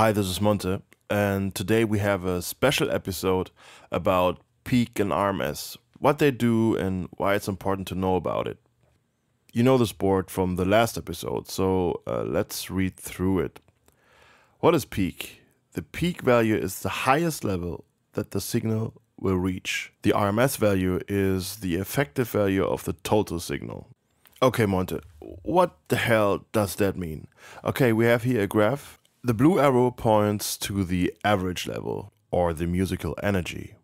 Hi, this is Monte, and today we have a special episode about peak and RMS, what they do and why it's important to know about it. You know this board from the last episode, so let's read through it. What is peak? The peak value is the highest level that the signal will reach. The RMS value is the effective value of the total signal. Okay, Monte, what the hell does that mean? Okay, we have here a graph. The blue arrow points to the average level, or the musical energy.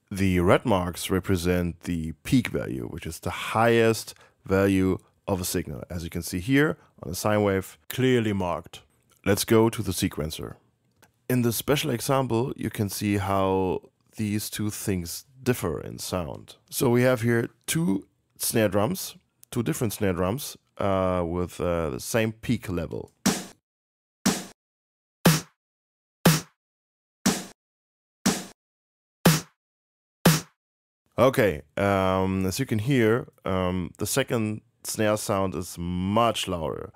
The red marks represent the peak value, which is the highest value of a signal. As you can see here on the sine wave, clearly marked. Let's go to the sequencer. In the special example, you can see how these two things differ in sound. So we have here two different snare drums with the same peak level. Okay, as you can hear, the second snare sound is much louder.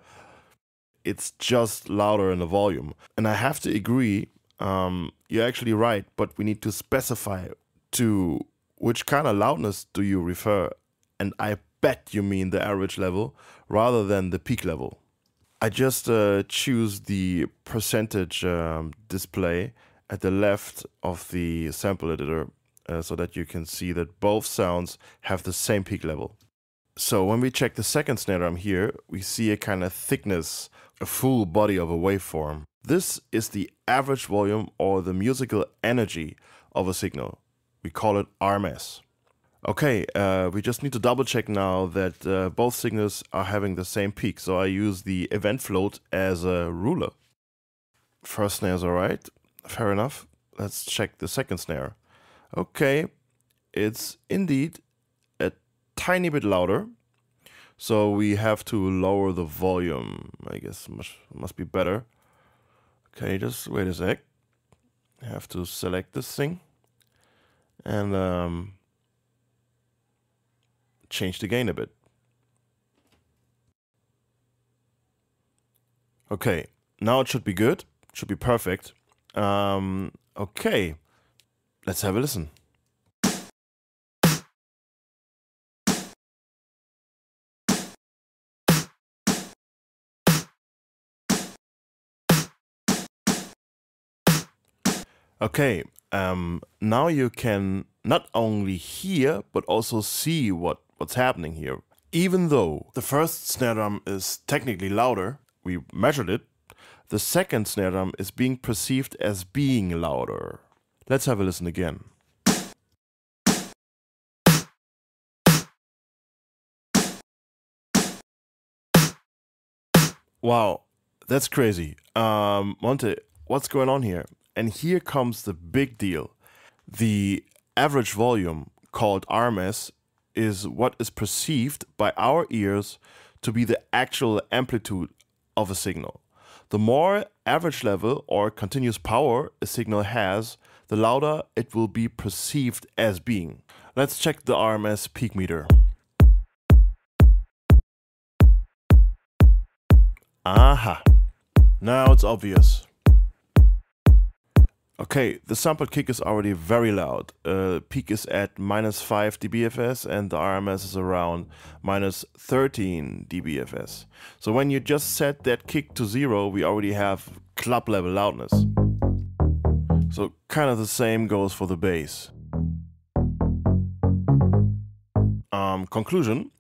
It's just louder in the volume. And I have to agree, you're actually right, but we need to specify to which kind of loudness do you refer. And I bet you mean the average level rather than the peak level. I just choose the percentage display at the left of the sample editor so that you can see that both sounds have the same peak level. So when we check the second snare drum here, we see a kind of thickness, a full body of a waveform. This is the average volume or the musical energy of a signal. We call it RMS. Okay, we just need to double check now that both signals are having the same peak. So I use the event float as a ruler. First snare is alright, fair enough. Let's check the second snare. Okay, it's indeed a tiny bit louder. So we have to lower the volume. I guess must be better. Okay, just wait a sec. I have to select this thing and change the gain a bit. Okay, now it should be good. It should be perfect. Okay, let's have a listen. Okay, now you can not only hear but also see what's happening here. Even though the first snare drum is technically louder, we measured it, the second snare drum is being perceived as being louder. Let's have a listen again. Wow, that's crazy. Monte, what's going on here? And here comes the big deal. The average volume, called RMS, is what is perceived by our ears to be the actual amplitude of a signal. The more average level or continuous power a signal has, the louder it will be perceived as being. Let's check the RMS peak meter. Aha! Now it's obvious. Okay, the sampled kick is already very loud. Peak is at -5 dBFS and the RMS is around -13 dBFS. So when you just set that kick to 0, we already have club level loudness. So kind of the same goes for the bass. Conclusion,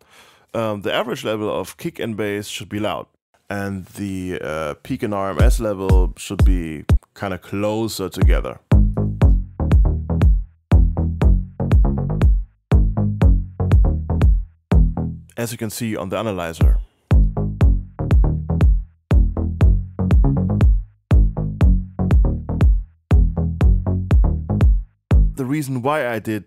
the average level of kick and bass should be loud. And the peak and RMS level should be kind of closer together. As you can see on the analyzer. The reason why I did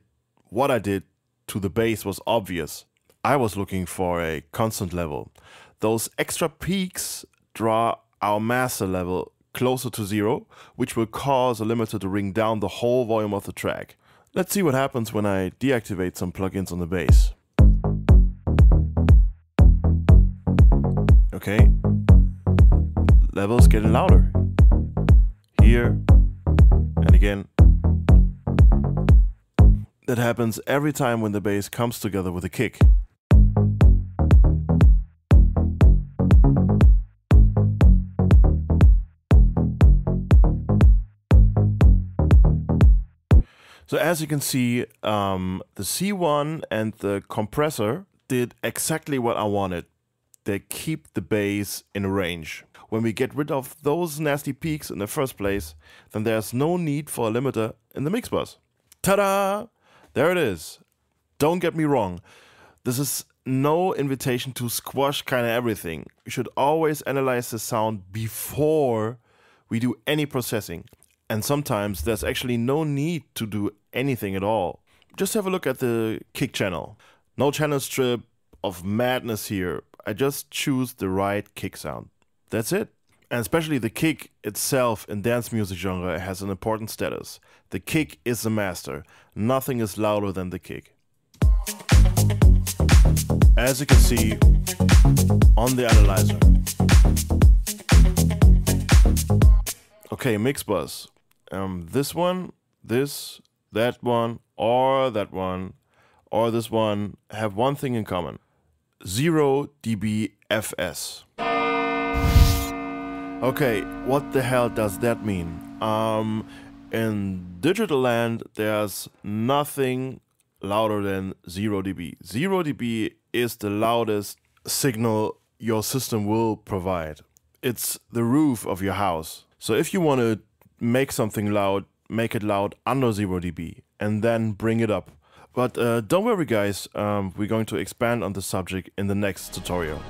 what I did to the bass was obvious. I was looking for a constant level. Those extra peaks draw our master level closer to 0, which will cause a limiter to bring down the whole volume of the track. Let's see what happens when I deactivate some plugins on the bass. Okay, level's getting louder. here, and again. That happens every time when the bass comes together with a kick. So as you can see, the C1 and the compressor did exactly what I wanted. They keep the bass in range. When we get rid of those nasty peaks in the first place, then there's no need for a limiter in the mix bus. Ta-da! There it is. Don't get me wrong. This is no invitation to squash kind of everything. We should always analyze the sound before we do any processing. And sometimes there's actually no need to do anything at all. Just have a look at the kick channel. No channel strip of madness here. I just choose the right kick sound. That's it. And especially the kick itself in dance music genre has an important status. The kick is the master. Nothing is louder than the kick. As you can see on the analyzer. Okay, mix bus. This one, this, that one, or this one have one thing in common. 0 dB FS. Okay, what the hell does that mean? In digital land, there's nothing louder than 0 dB. 0 dB is the loudest signal your system will provide. It's the roof of your house. So if you want to make something loud, make it loud under 0 dB and then bring it up. But don't worry guys, we're going to expand on the subject in the next tutorial.